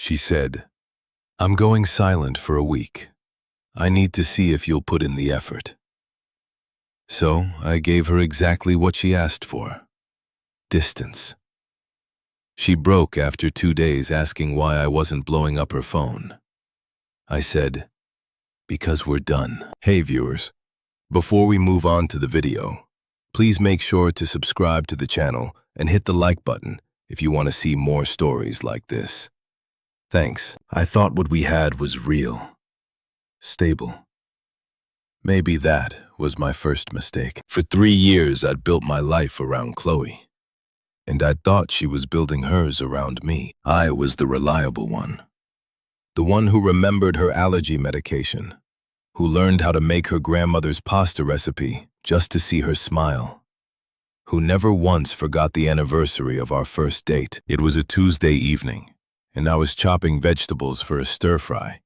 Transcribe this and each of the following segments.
She said, "I'm going silent for a week. I need to see if you'll put in the effort." So I gave her exactly what she asked for: distance. She broke after 2 days asking why I wasn't blowing up her phone. I said, "Because we're done." Hey viewers, before we move on to the video, please make sure to subscribe to the channel and hit the like button if you want to see more stories like this. Thanks. I thought what we had was real, stable. Maybe that was my first mistake. For 3 years, I'd built my life around Chloe, and I thought she was building hers around me. I was the reliable one, the one who remembered her allergy medication, who learned how to make her grandmother's pasta recipe just to see her smile, who never once forgot the anniversary of our first date. It was a Tuesday evening, and I was chopping vegetables for a stir-fry,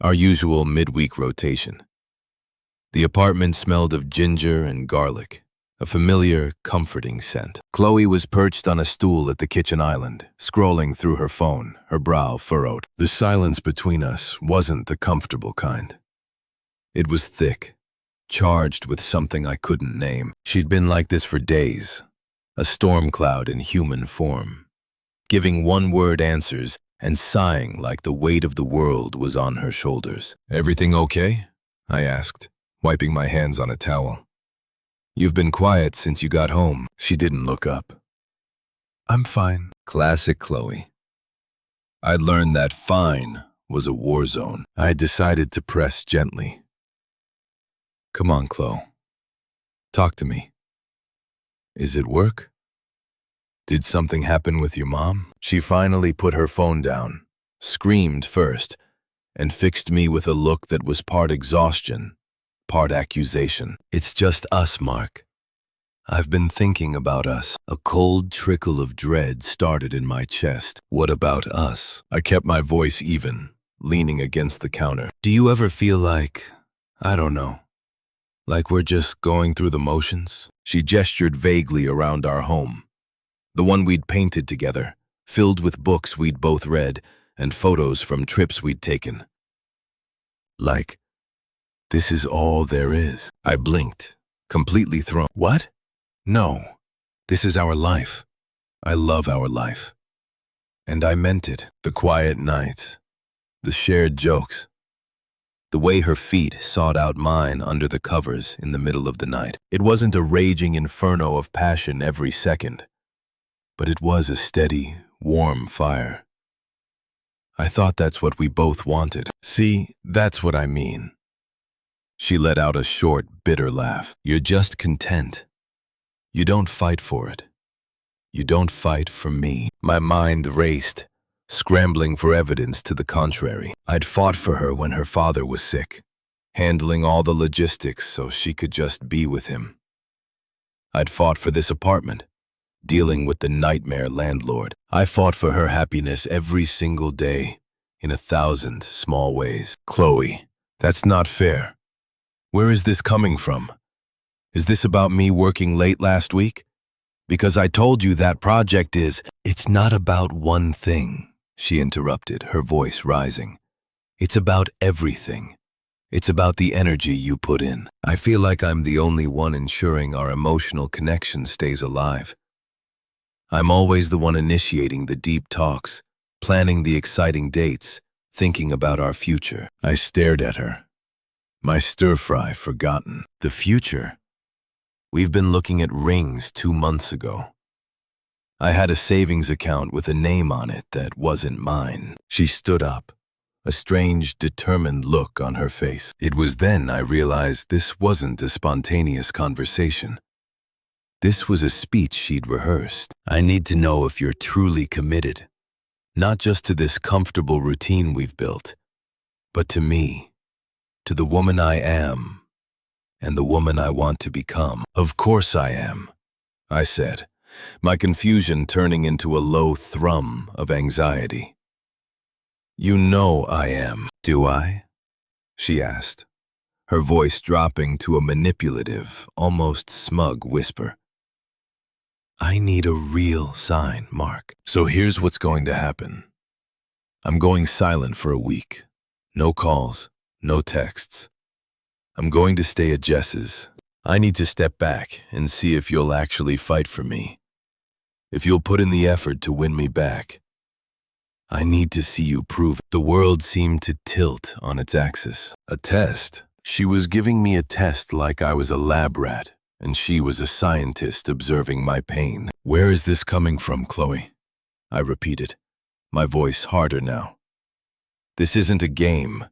our usual midweek rotation. The apartment smelled of ginger and garlic, a familiar, comforting scent. Chloe was perched on a stool at the kitchen island, scrolling through her phone, her brow furrowed. The silence between us wasn't the comfortable kind. It was thick, charged with something I couldn't name. She'd been like this for days, a storm cloud in human form, giving one-word answers and sighing like the weight of the world was on her shoulders. "Everything okay?" I asked, wiping my hands on a towel. "You've been quiet since you got home." She didn't look up. "I'm fine." Classic Chloe. I'd learned that fine was a war zone. I decided to press gently. "Come on, Chloe. Talk to me. Is it work? Did something happen with your mom?" She finally put her phone down, screamed first, and fixed me with a look that was part exhaustion, part accusation. "It's just us, Mark. I've been thinking about us." A cold trickle of dread started in my chest. "What about us?" I kept my voice even, leaning against the counter. "Do you ever feel like, I don't know, like we're just going through the motions?" She gestured vaguely around our home, the one we'd painted together, filled with books we'd both read and photos from trips we'd taken. "Like, this is all there is." I blinked, completely thrown. "What?" "No, this is our life. I love our life." And I meant it. The quiet nights, the shared jokes, the way her feet sought out mine under the covers in the middle of the night. It wasn't a raging inferno of passion every second, but it was a steady, warm fire. I thought that's what we both wanted. "See, that's what I mean." She let out a short, bitter laugh. "You're just content. You don't fight for it. You don't fight for me." My mind raced, scrambling for evidence to the contrary. I'd fought for her when her father was sick, handling all the logistics so she could just be with him. I'd fought for this apartment, dealing with the nightmare landlord. I fought for her happiness every single day, in 1,000 small ways. "Chloe, that's not fair. Where is this coming from? Is this about me working late last week? Because I told you that project is—" "It's not about one thing," she interrupted, her voice rising. "It's about everything. It's about the energy you put in." I feel like I'm the only one ensuring our emotional connection stays alive. I'm always the one initiating the deep talks, planning the exciting dates, thinking about our future. I stared at her, my stir-fry forgotten. "The future? We've been looking at rings 2 months ago. I had a savings account with a name on it that wasn't mine." She stood up, a strange, determined look on her face. It was then I realized this wasn't a spontaneous conversation. This was a speech she'd rehearsed. "I need to know if you're truly committed, not just to this comfortable routine we've built, but to me, to the woman I am, and the woman I want to become." "Of course I am," I said, my confusion turning into a low thrum of anxiety. "You know I am." "Do I?" she asked, her voice dropping to a manipulative, almost smug whisper. "I need a real sign, Mark. So here's what's going to happen. I'm going silent for a week. No calls, no texts. I'm going to stay at Jess's. I need to step back and see if you'll actually fight for me. If you'll put in the effort to win me back. I need to see you prove it. The world seemed to tilt on its axis. A test. She was giving me a test like I was a lab rat, and she was a scientist observing my pain. Where is this coming from, Chloe? I repeated, my voice harder now. This isn't a game.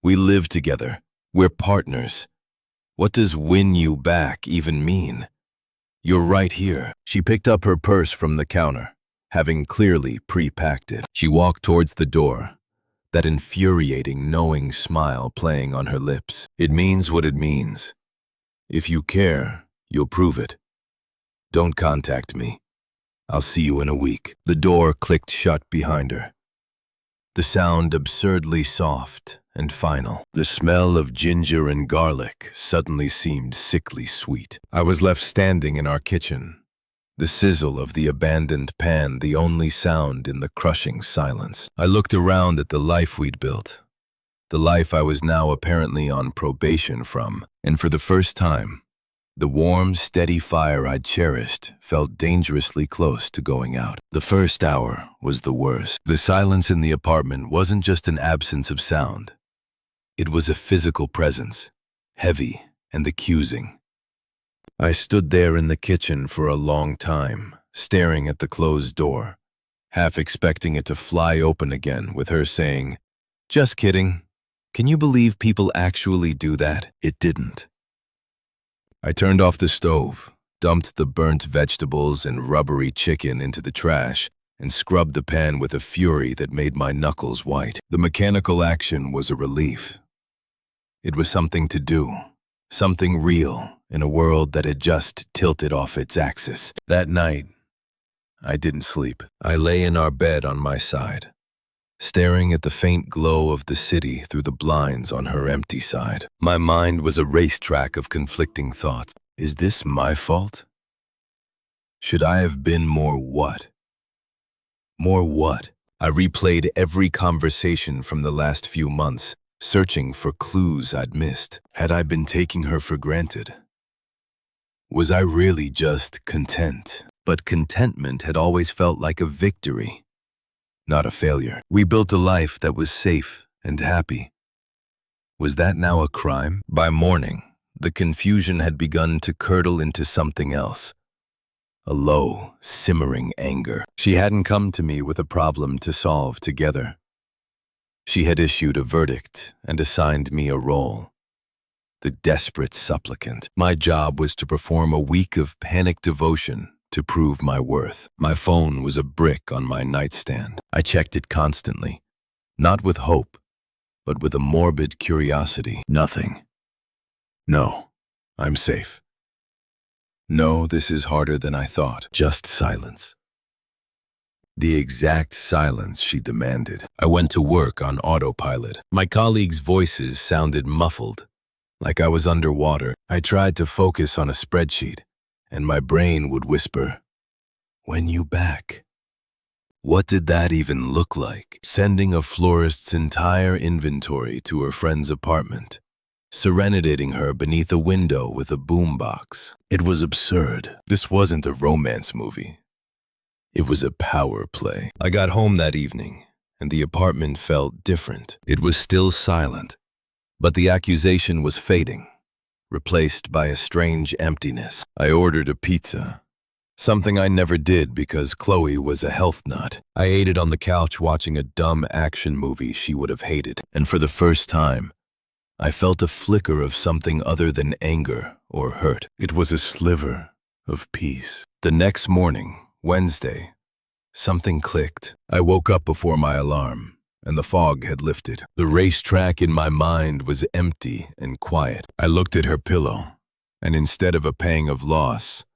We live together. We're partners. What does win you back even mean? You're right here. She picked up her purse from the counter, having clearly pre-packed it. She walked towards the door, that infuriating, knowing smile playing on her lips. It means what it means. If you care, you'll prove it. Don't contact me. I'll see you in a week. The door clicked shut behind her. The sound absurdly soft and final. The smell of ginger and garlic suddenly seemed sickly sweet. I was left standing in our kitchen, the sizzle of the abandoned pan the only sound in the crushing silence. I looked around at the life we'd built, the life I was now apparently on probation from, and for the first time, the warm, steady fire I'd cherished felt dangerously close to going out. The first hour was the worst. The silence in the apartment wasn't just an absence of sound. It was a physical presence, heavy and accusing. I stood there in the kitchen for a long time, staring at the closed door, half expecting it to fly open again with her saying, "Just kidding. Can you believe people actually do that?" It didn't. I turned off the stove, dumped the burnt vegetables and rubbery chicken into the trash, and scrubbed the pan with a fury that made my knuckles white. The mechanical action was a relief. It was something to do, something real in a world that had just tilted off its axis. That night, I didn't sleep. I lay in our bed on my side, staring at the faint glow of the city through the blinds on her empty side. My mind was a racetrack of conflicting thoughts. Is this my fault? Should I have been more what? More what? I replayed every conversation from the last few months, searching for clues I'd missed. Had I been taking her for granted? Was I really just content? But contentment had always felt like a victory, not a failure. We built a life that was safe and happy. Was that now a crime? By morning, the confusion had begun to curdle into something else. A low, simmering anger. She hadn't come to me with a problem to solve together. She had issued a verdict and assigned me a role. The desperate supplicant. My job was to perform a week of panic devotion to prove my worth. My phone was a brick on my nightstand. I checked it constantly, not with hope, but with a morbid curiosity. Nothing. No, I'm safe. No, this is harder than I thought. Just silence. The exact silence she demanded. I went to work on autopilot. My colleagues' voices sounded muffled, like I was underwater. I tried to focus on a spreadsheet, and my brain would whisper, "When you back?" What did that even look like? Sending a florist's entire inventory to her friend's apartment, serenading her beneath a window with a boombox. It was absurd. This wasn't a romance movie. It was a power play. I got home that evening, and the apartment felt different. It was still silent, but the accusation was fading, replaced by a strange emptiness. I ordered a pizza, something I never did because Chloe was a health nut. I ate it on the couch watching a dumb action movie she would have hated, and for the first time, I felt a flicker of something other than anger or hurt. It was a sliver of peace. The next morning, Wednesday, something clicked. I woke up before my alarm, and the fog had lifted. The racetrack in my mind was empty and quiet. I looked at her pillow, and instead of a pang of loss,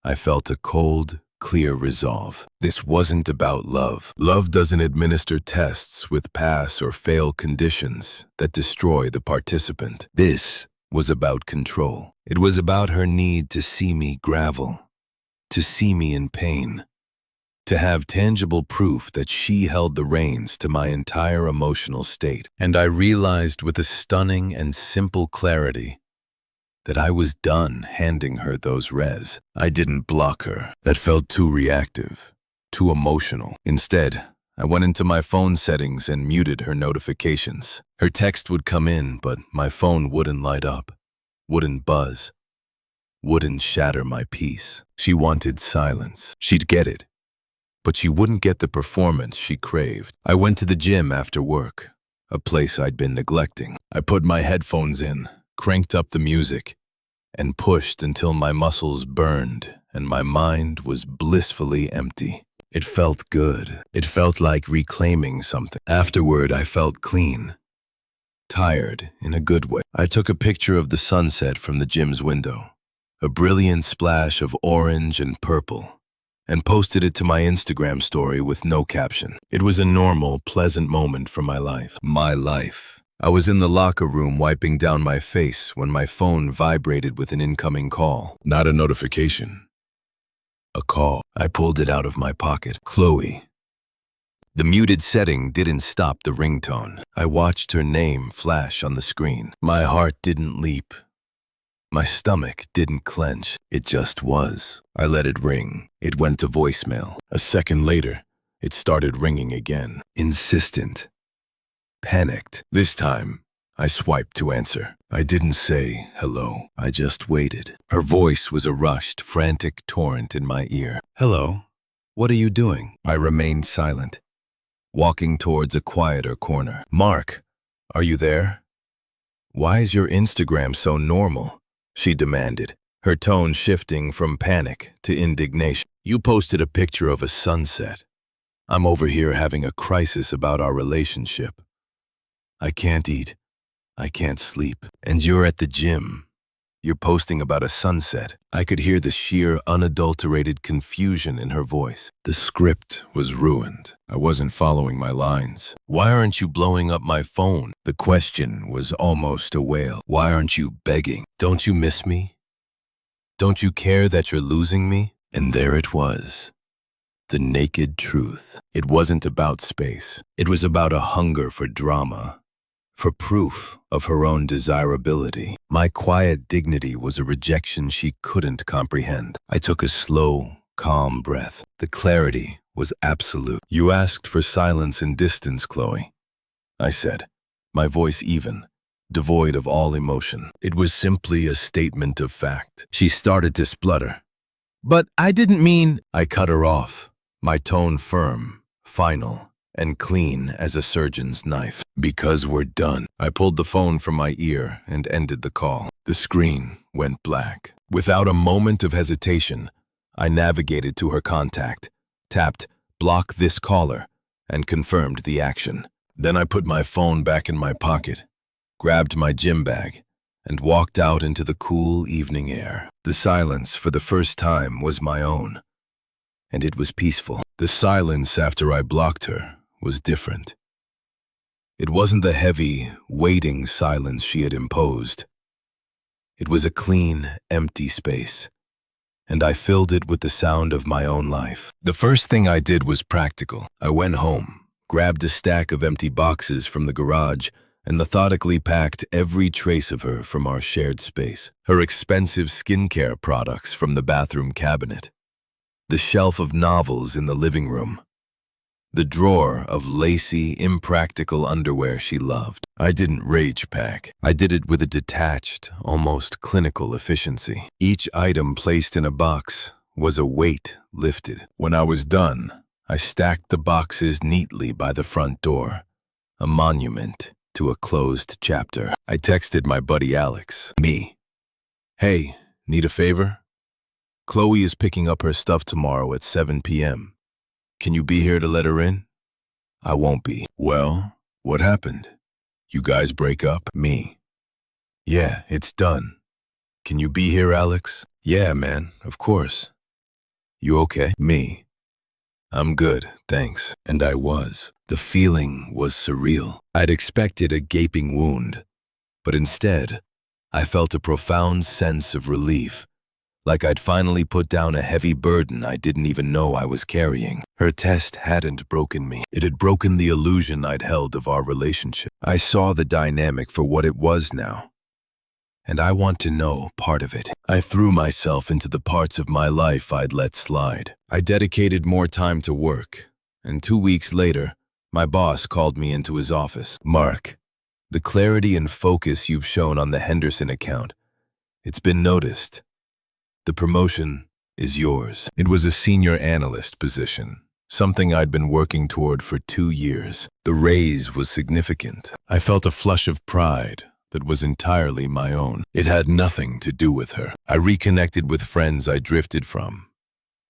I felt a cold, clear resolve. This wasn't about love. Love doesn't administer tests with pass or fail conditions that destroy the participant. This was about control. It was about her need to see me gravel, to see me in pain, to have tangible proof that she held the reins to my entire emotional state. And I realized with a stunning and simple clarity that I was done handing her those res. I didn't block her. That felt too reactive, too emotional. Instead, I went into my phone settings and muted her notifications. Her text would come in, but my phone wouldn't light up, wouldn't buzz, wouldn't shatter my peace. She wanted silence. She'd get it, but she wouldn't get the performance she craved. I went to the gym after work, a place I'd been neglecting. I put my headphones in, cranked up the music, and pushed until my muscles burned and my mind was blissfully empty. It felt good. It felt like reclaiming something. Afterward, I felt clean, tired in a good way. I took a picture of the sunset from the gym's window, a brilliant splash of orange and purple, and posted it to my Instagram story with no caption. It was a normal, pleasant moment for my life. My life. I was in the locker room wiping down my face when my phone vibrated with an incoming call. Not a notification. A call. I pulled it out of my pocket. Chloe. The muted setting didn't stop the ringtone. I watched her name flash on the screen. My heart didn't leap. My stomach didn't clench. It just was. I let it ring. It went to voicemail. A second later, it started ringing again. Insistent. Panicked. This time, I swiped to answer. I didn't say hello. I just waited. Her voice was a rushed, frantic torrent in my ear. Hello. What are you doing? I remained silent, walking towards a quieter corner. Mark, are you there? Why is your Instagram so normal? She demanded, her tone shifting from panic to indignation. You posted a picture of a sunset. I'm over here having a crisis about our relationship. I can't eat. I can't sleep. And you're at the gym. You're posting about a sunset. I could hear the sheer, unadulterated confusion in her voice. The script was ruined. I wasn't following my lines. Why aren't you blowing up my phone? The question was almost a wail. Why aren't you begging? Don't you miss me? Don't you care that you're losing me? And there it was. The naked truth. It wasn't about space. It was about a hunger for drama, for proof of her own desirability. My quiet dignity was a rejection she couldn't comprehend. I took a slow, calm breath. The clarity was absolute. You asked for silence and distance, Chloe, I said, my voice even, devoid of all emotion. It was simply a statement of fact. She started to splutter. But I didn't mean... I cut her off, my tone firm, final, and clean as a surgeon's knife. Because we're done. I pulled the phone from my ear and ended the call. The screen went black. Without a moment of hesitation, I navigated to her contact, tapped "Block this caller," and confirmed the action. Then I put my phone back in my pocket, grabbed my gym bag, and walked out into the cool evening air. The silence, for the first time, was my own, and it was peaceful. The silence after I blocked her was different. It wasn't the heavy, waiting silence she had imposed. It was a clean, empty space, and I filled it with the sound of my own life. The first thing I did was practical. I went home, grabbed a stack of empty boxes from the garage, and methodically packed every trace of her from our shared space. Her expensive skincare products from the bathroom cabinet, the shelf of novels in the living room, the drawer of lacy, impractical underwear she loved. I didn't rage pack. I did it with a detached, almost clinical efficiency. Each item placed in a box was a weight lifted. When I was done, I stacked the boxes neatly by the front door, a monument to a closed chapter. I texted my buddy Alex. Me. Hey, need a favor? Chloe is picking up her stuff tomorrow at 7 p.m. Can you be here to let her in? I won't be. Well, what happened? You guys break up? Me. Yeah, it's done. Can you be here, Alex? Yeah, man, of course. You okay? Me. I'm good, thanks. And I was. The feeling was surreal. I'd expected a gaping wound, but instead, I felt a profound sense of relief, like I'd finally put down a heavy burden I didn't even know I was carrying. Her test hadn't broken me. It had broken the illusion I'd held of our relationship. I saw the dynamic for what it was now, and I want to know part of it. I threw myself into the parts of my life I'd let slide. I dedicated more time to work, and 2 weeks later, my boss called me into his office. "Mark, the clarity and focus you've shown on the Henderson account, it's been noticed. The promotion is yours." It was a senior analyst position, something I'd been working toward for 2 years. The raise was significant. I felt a flush of pride that was entirely my own. It had nothing to do with her. I reconnected with friends I drifted from,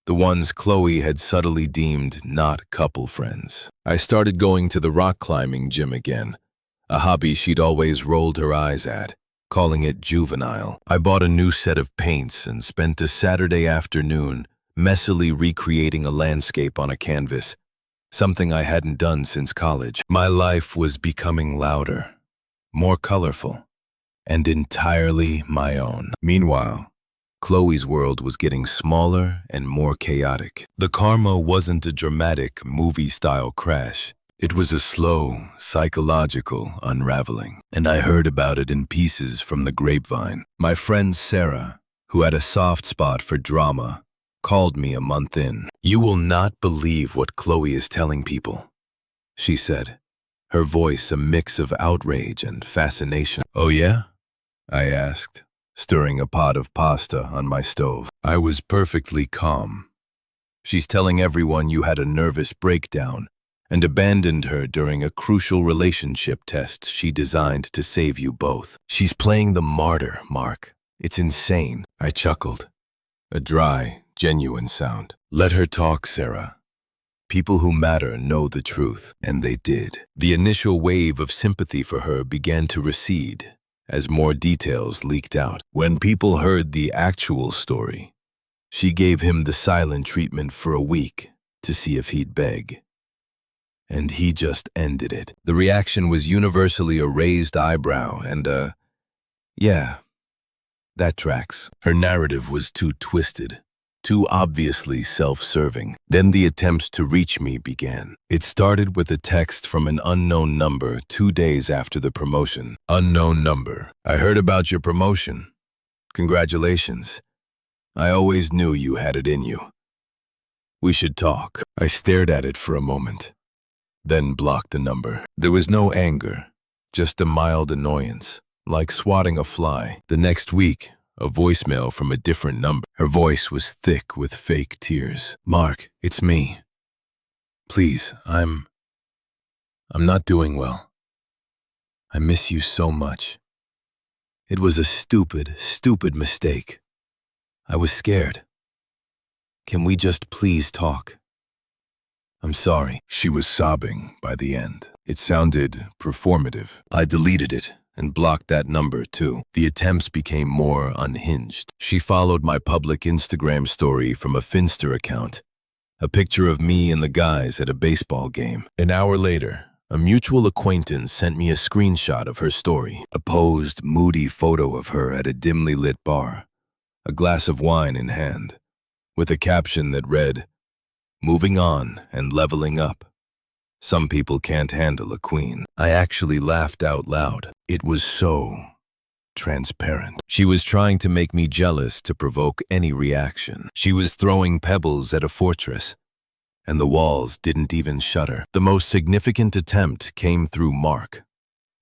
the ones Chloe had subtly deemed not couple friends. I started going to the rock climbing gym again, a hobby she'd always rolled her eyes at, calling it juvenile. I bought a new set of paints and spent a Saturday afternoon messily recreating a landscape on a canvas, something I hadn't done since college. My life was becoming louder, more colorful, and entirely my own. Meanwhile, Chloe's world was getting smaller and more chaotic. The karma wasn't a dramatic movie-style crash. It was a slow, psychological unraveling, and I heard about it in pieces from the grapevine. My friend Sarah, who had a soft spot for drama, called me a month in. "You will not believe what Chloe is telling people," she said, her voice a mix of outrage and fascination. "Oh yeah?" I asked, stirring a pot of pasta on my stove. I was perfectly calm. "She's telling everyone you had a nervous breakdown and abandoned her during a crucial relationship test she designed to save you both. She's playing the martyr, Mark. It's insane." I chuckled, a dry, genuine sound. "Let her talk, Sarah. People who matter know the truth," and they did. The initial wave of sympathy for her began to recede as more details leaked out. When people heard the actual story, she gave him the silent treatment for a week to see if he'd beg. And he just ended it. The reaction was universally a raised eyebrow and yeah, that tracks. Her narrative was too twisted, too obviously self-serving. Then the attempts to reach me began. It started with a text from an unknown number 2 days after the promotion. "Unknown number. I heard about your promotion. Congratulations. I always knew you had it in you. We should talk." I stared at it for a moment, then blocked the number. There was no anger, just a mild annoyance, like swatting a fly. The next week, a voicemail from a different number. Her voice was thick with fake tears. "Mark, it's me. Please, I'm not doing well. I miss you so much. It was a stupid mistake. I was scared. Can we just please talk? I'm sorry." She was sobbing by the end. It sounded performative. I deleted it and blocked that number too. The attempts became more unhinged. She followed my public Instagram story from a Finster account, a picture of me and the guys at a baseball game. An hour later, a mutual acquaintance sent me a screenshot of her story, a posed, moody photo of her at a dimly lit bar, a glass of wine in hand, with a caption that read, "Moving on and leveling up. Some people can't handle a queen." I actually laughed out loud. It was so transparent. She was trying to make me jealous to provoke any reaction. She was throwing pebbles at a fortress, and the walls didn't even shudder. The most significant attempt came through Mark,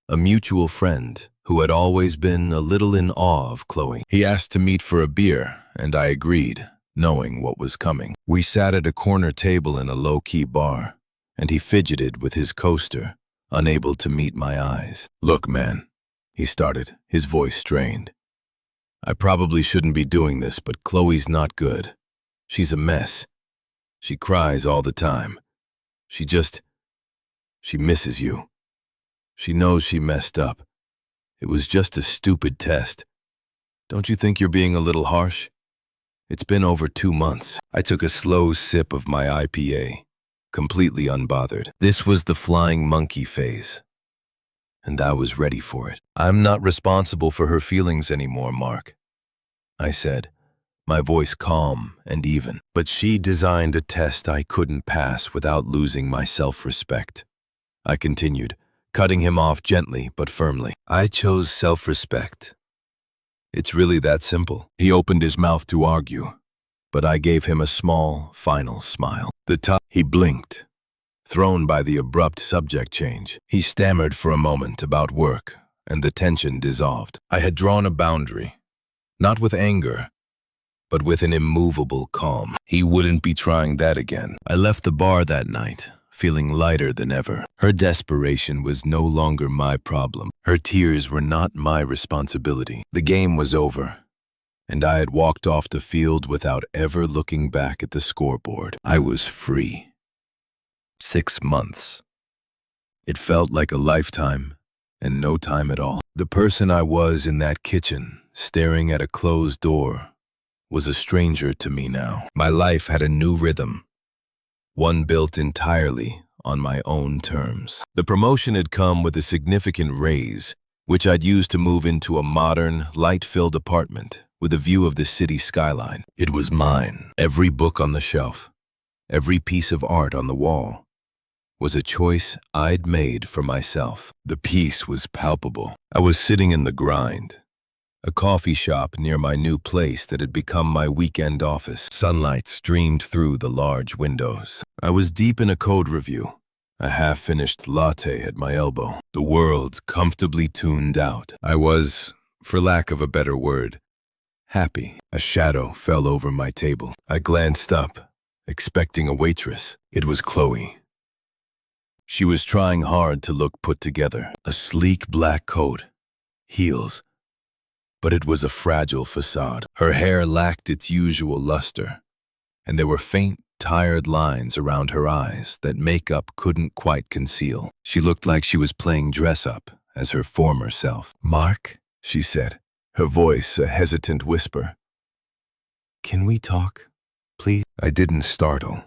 a mutual friend who had always been a little in awe of Chloe. He asked to meet for a beer, and I agreed, knowing what was coming. We sat at a corner table in a low-key bar, and he fidgeted with his coaster, unable to meet my eyes. "Look, man," he started, his voice strained. "I probably shouldn't be doing this, but Chloe's not good. She's a mess. She cries all the time. She misses you. She knows she messed up. It was just a stupid test. Don't you think you're being a little harsh? It's been over 2 months." I took a slow sip of my IPA, completely unbothered. This was the flying monkey phase, and I was ready for it. "I'm not responsible for her feelings anymore, Mark," I said, my voice calm and even. But she designed a test I couldn't pass without losing my self-respect. I continued, cutting him off gently but firmly. I chose self-respect. It's really that simple. He opened his mouth to argue, but I gave him a small, final smile. He blinked, thrown by the abrupt subject change. He stammered for a moment about work, and the tension dissolved. I had drawn a boundary, not with anger, but with an immovable calm. He wouldn't be trying that again. I left the bar that night, feeling lighter than ever. Her desperation was no longer my problem. Her tears were not my responsibility. The game was over, and I had walked off the field without ever looking back at the scoreboard. I was free. 6 months. It felt like a lifetime, and no time at all. The person I was in that kitchen, staring at a closed door, was a stranger to me now. My life had a new rhythm, one built entirely on my own terms. The promotion had come with a significant raise, which I'd used to move into a modern, light-filled apartment with a view of the city skyline. It was mine. Every book on the shelf, every piece of art on the wall, was a choice I'd made for myself. The peace was palpable. I was sitting in the grind, a coffee shop near my new place that had become my weekend office. Sunlight streamed through the large windows. I was deep in a code review, a half-finished latte at my elbow. The world comfortably tuned out. I was, for lack of a better word, happy. A shadow fell over my table. I glanced up, expecting a waitress. It was Chloe. She was trying hard to look put together. A sleek black coat, heels, but it was a fragile facade. Her hair lacked its usual luster, and there were faint, tired lines around her eyes that makeup couldn't quite conceal. She looked like she was playing dress-up as her former self. "Mark," she said, her voice a hesitant whisper. "Can we talk, please?" I didn't startle.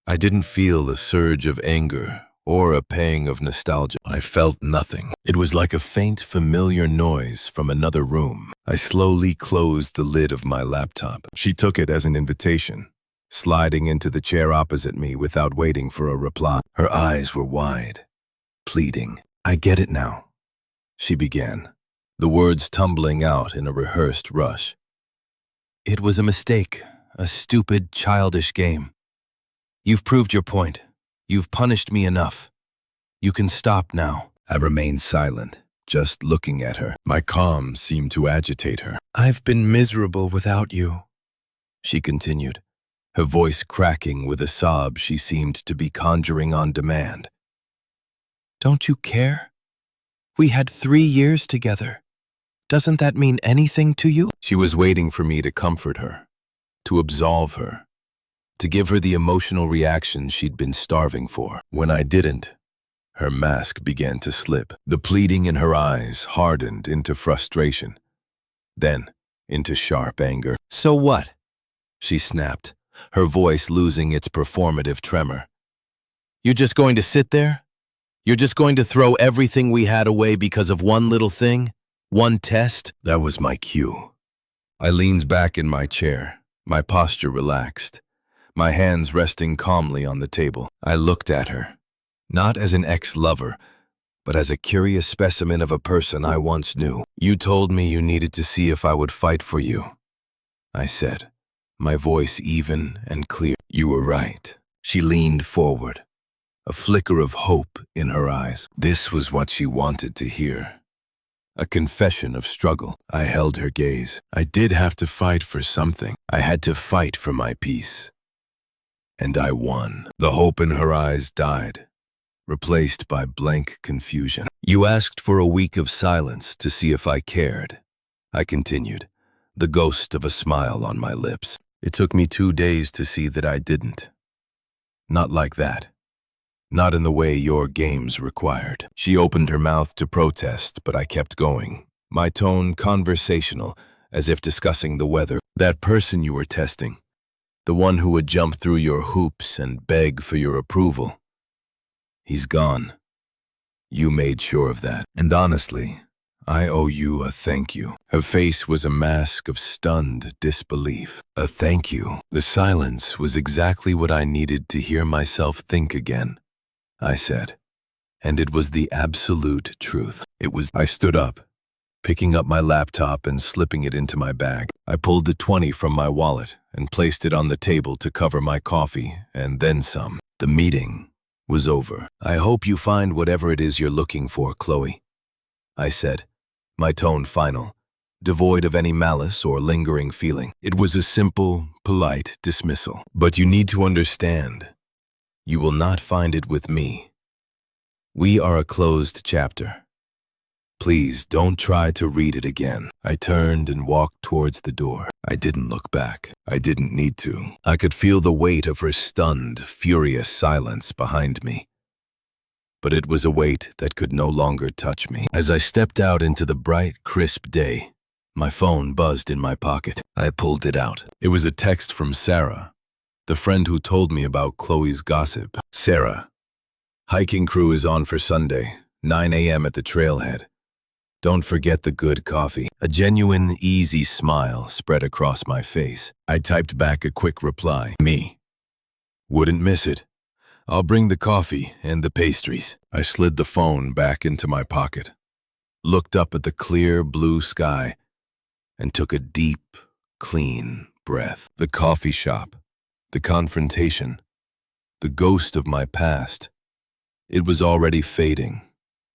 I didn't feel a surge of anger or a pang of nostalgia. I felt nothing. It was like a faint, familiar noise from another room. I slowly closed the lid of my laptop. She took it as an invitation, sliding into the chair opposite me without waiting for a reply. Her eyes were wide, pleading. "I get it now," she began, the words tumbling out in a rehearsed rush. "It was a mistake, a stupid, childish game. You've proved your point. You've punished me enough. You can stop now." I remained silent, just looking at her. My calm seemed to agitate her. "I've been miserable without you," she continued, her voice cracking with a sob she seemed to be conjuring on demand. "Don't you care? We had 3 years together. Doesn't that mean anything to you?" She was waiting for me to comfort her, to absolve her, to give her the emotional reaction she'd been starving for. When I didn't, her mask began to slip. The pleading in her eyes hardened into frustration, then into sharp anger. "So what?" she snapped, her voice losing its performative tremor. "You're just going to sit there? You're just going to throw everything we had away because of one little thing? One test?" That was my cue. I leaned back in my chair, my posture relaxed, my hands resting calmly on the table. I looked at her, not as an ex-lover, but as a curious specimen of a person I once knew. "You told me you needed to see if I would fight for you," I said, my voice even and clear. "You were right." She leaned forward, a flicker of hope in her eyes. This was what she wanted to hear. A confession of struggle. I held her gaze. I did have to fight for something. I had to fight for my peace. And I won. The hope in her eyes died, replaced by blank confusion. "You asked for a week of silence to see if I cared," I continued, the ghost of a smile on my lips. "It took me 2 days to see that I didn't. Not like that. Not in the way your games required." She opened her mouth to protest, but I kept going, my tone conversational, as if discussing the weather. "That person you were testing, the one who would jump through your hoops and beg for your approval, he's gone. You made sure of that. And honestly, I owe you a thank you. Her face was a mask of stunned disbelief. A thank you. The silence was exactly what I needed to hear myself think again, I said. And it was the absolute truth. I stood up, picking up my laptop and slipping it into my bag. I pulled the 20 from my wallet and placed it on the table to cover my coffee and then some. The meeting was over. I hope you find whatever it is you're looking for, Chloe, I said, my tone final, devoid of any malice or lingering feeling. It was a simple, polite dismissal. But you need to understand, you will not find it with me. We are a closed chapter. Please don't try to read it again. I turned and walked towards the door. I didn't look back. I didn't need to. I could feel the weight of her stunned, furious silence behind me. But it was a weight that could no longer touch me. As I stepped out into the bright, crisp day, my phone buzzed in my pocket. I pulled it out. It was a text from Sarah, the friend who told me about Chloe's gossip. Sarah, hiking crew is on for Sunday, 9 a.m. at the trailhead. Don't forget the good coffee. A genuine, easy smile spread across my face. I typed back a quick reply. Me. Wouldn't miss it. I'll bring the coffee and the pastries. I slid the phone back into my pocket, looked up at the clear blue sky, and took a deep, clean breath. The coffee shop, the confrontation, the ghost of my past. It was already fading,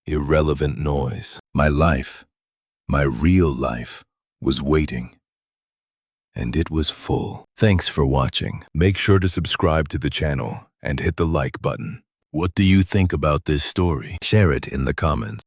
irrelevant noise. My life, my real life, was waiting. And it was full. Thanks for watching. Make sure to subscribe to the channel and hit the like button. What do you think about this story? Share it in the comments.